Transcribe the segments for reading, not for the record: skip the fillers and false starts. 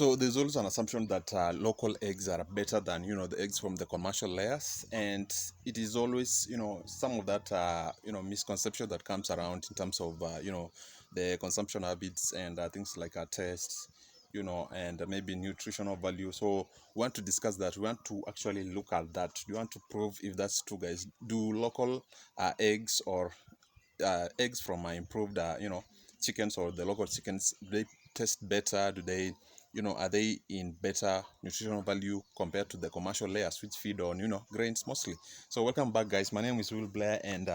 So there's also an assumption that local eggs are better than the eggs from the commercial layers, and it is always some of that misconception that comes around in terms of the consumption habits and things like taste, and maybe nutritional value. So we want to discuss that. We want to actually look at that. We want to prove if that's true, guys. Do local eggs or eggs from improved chickens, or the local chickens, do they taste better? Do they are they in better nutritional value compared to the commercial layers which feed on grains mostly? So welcome back, guys. My name is Will Blair, and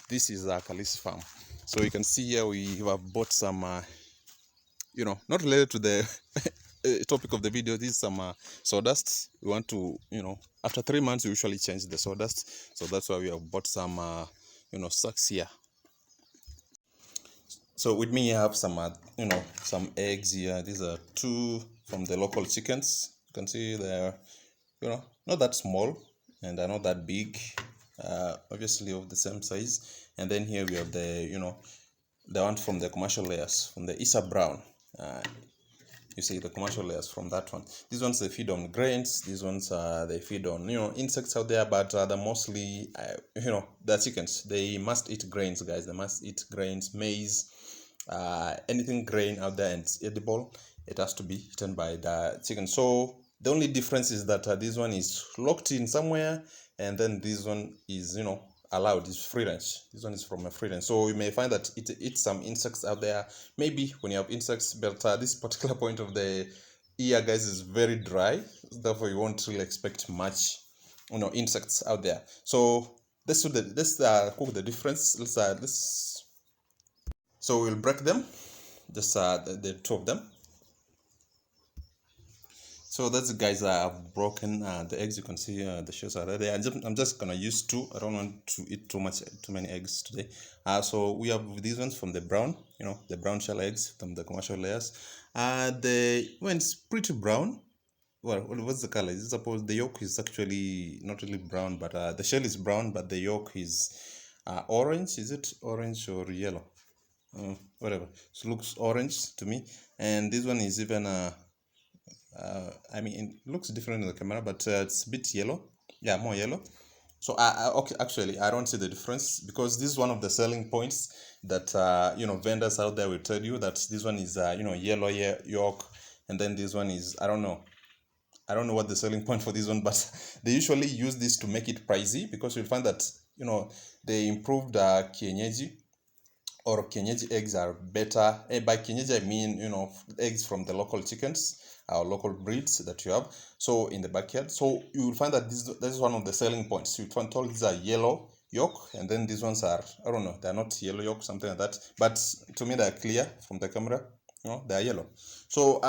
this is Kalis Farm. So you can see here we have bought some not related to the topic of the video. This is some sawdust. We want to after 3 months we usually change the sawdust, so that's why we have bought some sacks here. So with me I have some some eggs here. These are 2 from the local chickens. You can see they're not that small and they're not that big, obviously of the same size. And then here we have the one from the commercial layers, from the Isa Brown. You see the commercial layers from that one. These ones they feed on grains. These ones they feed on insects out there, but they're mostly the chickens. They must eat grains, guys. They must eat grains, maize, anything grain out there and it's edible. It has to be eaten by the chicken. So the only difference is that this one is locked in somewhere, and then this one is allowed, is free range. This one is from a free range, so you may find that it eats some insects out there, maybe when you have insects, but this particular point of the year, guys, is very dry, therefore you won't really expect much insects out there. So let's cook the difference. So we'll break them, just the 2 of them. So that's, guys, I've broken the eggs. You can see the shells are ready. I'm just gonna use 2. I don't want to eat too many eggs today. So we have these ones from the brown, the brown shell eggs from the commercial layers. It's pretty brown. Well, what's the color? Is suppose the yolk is actually not really brown, but the shell is brown, but the yolk is orange. Is it orange or yellow? Whatever. So it looks orange to me. And this one is even I mean, it looks different in the camera, but it's a bit yellow. Yeah, more yellow. So okay, actually I don't see the difference, because this is one of the selling points that vendors out there will tell you, that this one is yellow yolk, and then this one is, I don't know what the selling point for this one, but they usually use this to make it pricey, because you'll find that they improved Kienyeji, or Kienyeji eggs are better. By Kienyeji I mean eggs from the local chickens, our local breeds that you have, so in the backyard. So you will find that this is one of the selling points. You find all these are yellow yolk, and then these ones are, I don't know, they're not yellow yolk, something like that, but to me they're clear from the camera. They're yellow. So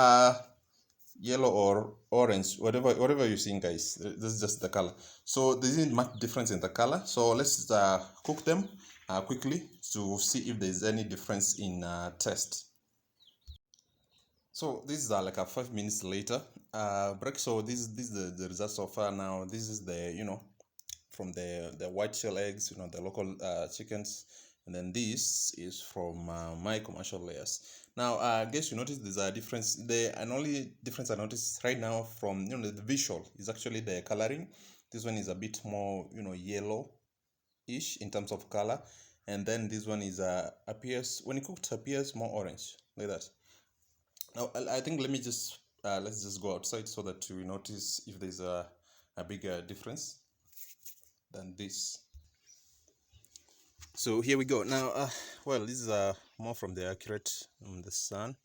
yellow or orange, whatever you're seeing, guys, this is just the color. So there isn't much difference in the color. So let's cook them quickly to see if there's any difference in taste. So this is like a 5 minutes later break. So this is the result so far. Now this is the from the white shell eggs, the local chickens, and then this is from my commercial layers. Now I guess you notice there's a difference. The only difference I notice right now from the visual is actually the coloring. This one is a bit more yellow-ish in terms of color, and then this one is appears, when it cooked, appears more orange, like that. Now I think let me just let's just go outside so that we notice if there's a bigger difference than this. So here we go. Now well, this is more from the accurate the sun,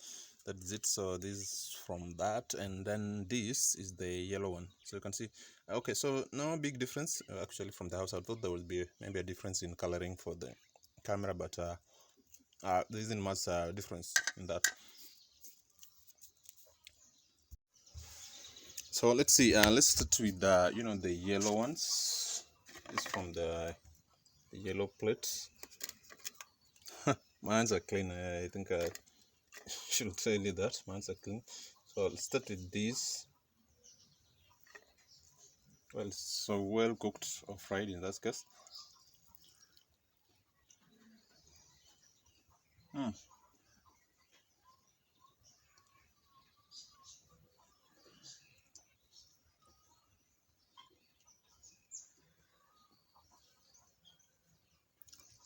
that's it. So this is from that, and then this is the yellow one. So you can see, okay, so no big difference actually from the house. I thought there would be maybe a difference in coloring for the camera, but there isn't much difference in that. So let's see, let's start with the yellow ones. It's from the yellow plates. My hands are clean. I think I should tell you that my hands are clean. So let's start with these. Well, so well cooked or fried in that case.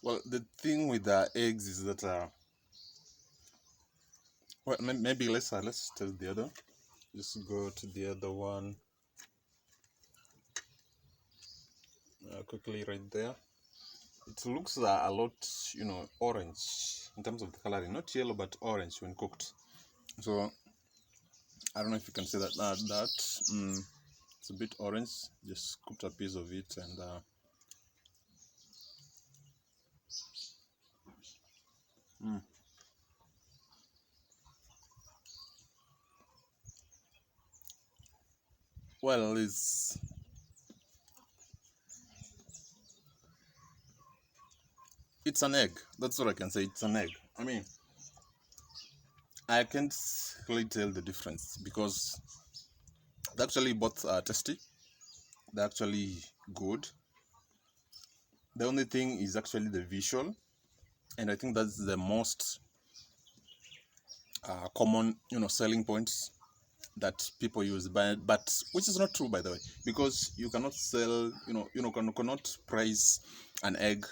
Well, the thing with the eggs is that well, maybe let's test the other. Just go to the other one quickly right there. It looks a lot, orange in terms of the coloring, not yellow but orange when cooked. So I don't know if you can see that. It's a bit orange. Just scooped a piece of it and. Mm. Well, it's an egg. That's what I can say. It's an egg. I mean, I can't really tell the difference because they're actually both tasty. They're actually good. The only thing is actually the visual, and I think that's the most common, selling points that people use. But which is not true, by the way, because you cannot sell, cannot price an egg.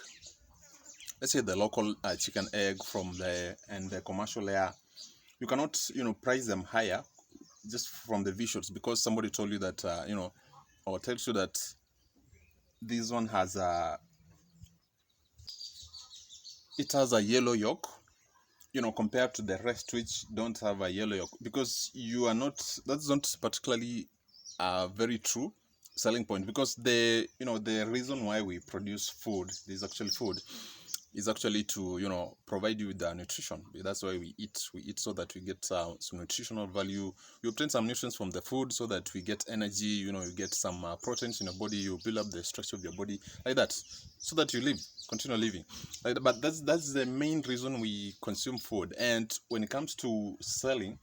Let's say the local chicken egg from the commercial layer. You cannot, price them higher just from the visuals because somebody told you that, or tells you that this one has it has a yellow yolk, compared to the rest which don't have a yellow yolk, because you are not, that's not particularly very true selling point, because the reason why we produce food, this actually food, is actually to provide you with the nutrition. That's why we eat so that we get some nutritional value. We obtain some nutrients from the food so that we get energy, you get some proteins in your body, you build up the structure of your body like that, so that you continue living like that. But that's the main reason we consume food. And when it comes to selling,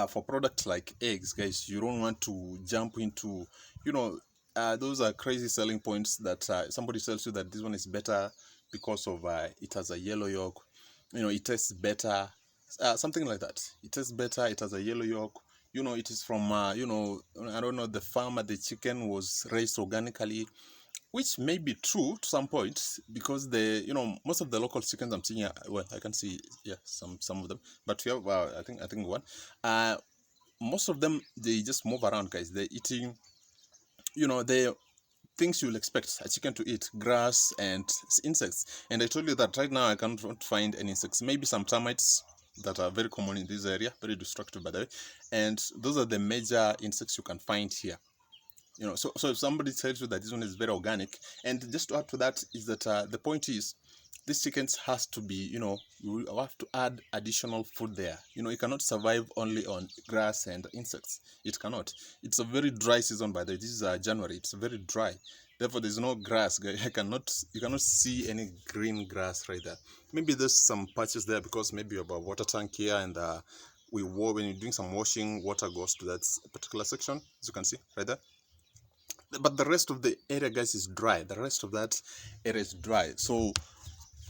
for products like eggs, guys, you don't want to jump into, those are crazy selling points that somebody tells you that this one is better because of it has a yellow yolk, it tastes better, something like that. It tastes better, it has a yellow yolk, it is from, I don't know, the farmer, the chicken was raised organically, which may be true to some points, because most of the local chickens I'm seeing here, well, I can see, yeah, some of them, but we have I think one, most of them, they just move around, guys. They're eating, the things you'll expect a chicken to eat: grass and insects. And I told you that right now I can't find any insects, maybe some termites that are very common in this area, very destructive, by the way. And those are the major insects you can find here. So if somebody tells you that this one is very organic, and just to add to that is that the point is, these chickens has to be, you have to add additional food there. It cannot survive only on grass and insects. It cannot. It's a very dry season, by the way. This is January. It's very dry. Therefore, there's no grass. You cannot see any green grass right there. Maybe there's some patches there because maybe you have a water tank here, and when you're doing some washing, water goes to that particular section, as you can see right there. But the rest of the area, guys, is dry. The rest of that area is dry, so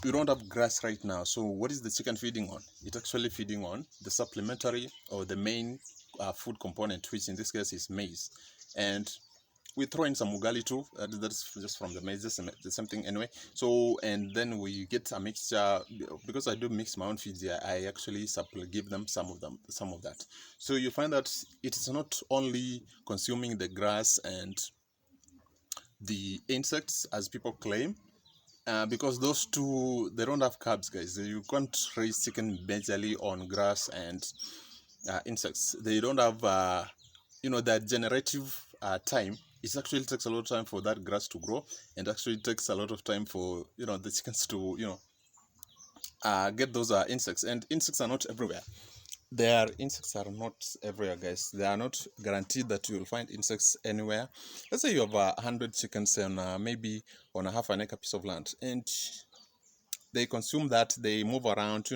you don't have grass right now. So what is the chicken feeding on? It's actually feeding on the supplementary, or the main food component, which in this case is maize. And we throw in some ugali too. That's just from the maize, the same thing anyway. So, and then we get a mixture, because I do mix my own feeds here. I actually give them some of that. So you find that it is not only consuming the grass and the insects as people claim, because those two, they don't have carbs, guys. You can't raise chicken majorly on grass and insects. They don't have that generative time. It actually takes a lot of time for that grass to grow, and actually takes a lot of time for the chickens to get those insects. And insects are not everywhere. Insects are not everywhere, guys. They are not guaranteed that you will find insects anywhere. Let's say you have 100 chickens on maybe on a half an acre piece of land, and they consume that. They move around,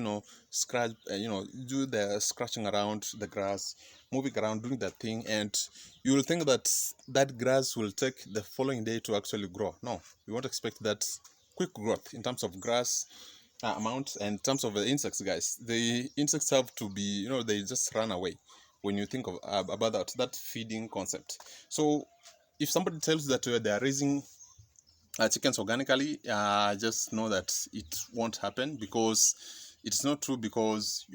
scratch, do the scratching around the grass, moving around, doing that thing, and you will think that that grass will take the following day to actually grow. No, you won't expect that quick growth in terms of grass amount. And in terms of the insects, guys, the insects have to be, they just run away when you think of about that feeding concept. So if somebody tells you that they are raising chickens organically, just know that it won't happen, because it's not true, because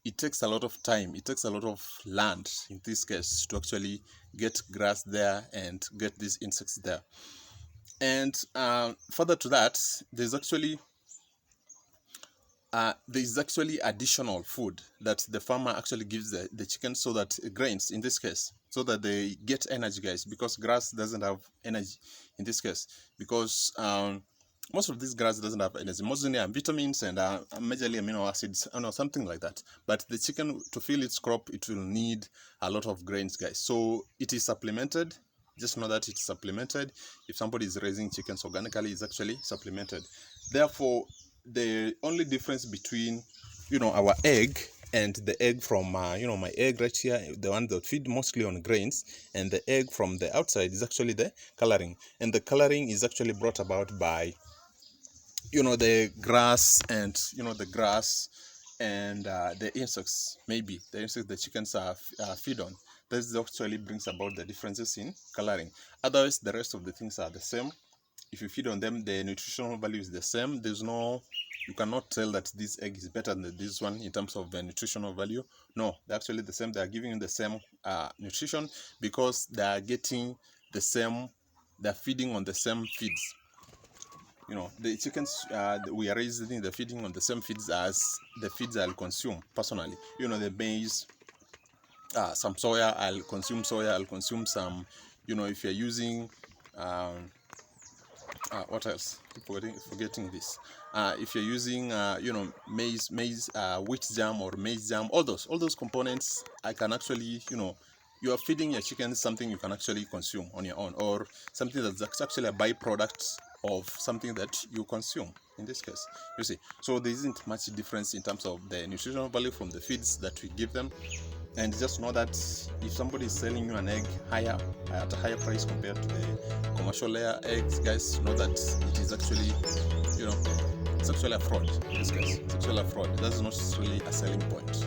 it takes a lot of time, it takes a lot of land in this case to actually get grass there and get these insects there. And further to that, there's actually additional food that the farmer actually gives the chickens, so that grains in this case, so that they get energy, guys, because grass doesn't have energy in this case, because most of this grass doesn't have energy, mostly vitamins and majorly amino acids, something like that. But the chicken, to fill its crop, it will need a lot of grains, guys. So it is supplemented. Just know that it's supplemented. If somebody is raising chickens organically, it's actually supplemented. Therefore, the only difference between our egg and the egg from my egg right here, the one that feed mostly on grains, and the egg from the outside, is actually the coloring. And the coloring is actually brought about by the grass, and the insects, maybe the insects the chickens feed on. This actually brings about the differences in coloring. Otherwise, the rest of the things are the same. If you feed on them, the nutritional value is the same. You cannot tell that this egg is better than this one in terms of the nutritional value. No, they're actually the same. They are giving you the same nutrition, because they are getting the same. They're feeding on the same feeds. The chickens we are raising, the feeding on the same feeds as the feeds I'll consume personally. The maize, some soya, I'll consume soya. I'll consume some. If you're using what else? Forgetting this. If you're using maize, wheat jam or maize jam, all those components, I can actually you are feeding your chickens something you can actually consume on your own, or something that's actually a byproduct of something that you consume in this case, you see. So there isn't much difference in terms of the nutritional value from the feeds that we give them. And just know that if somebody is selling you an egg at a higher price compared to the commercial layer eggs, guys, know that it is actually it's actually a fraud in this case. It's actually a fraud. That's not necessarily a selling point.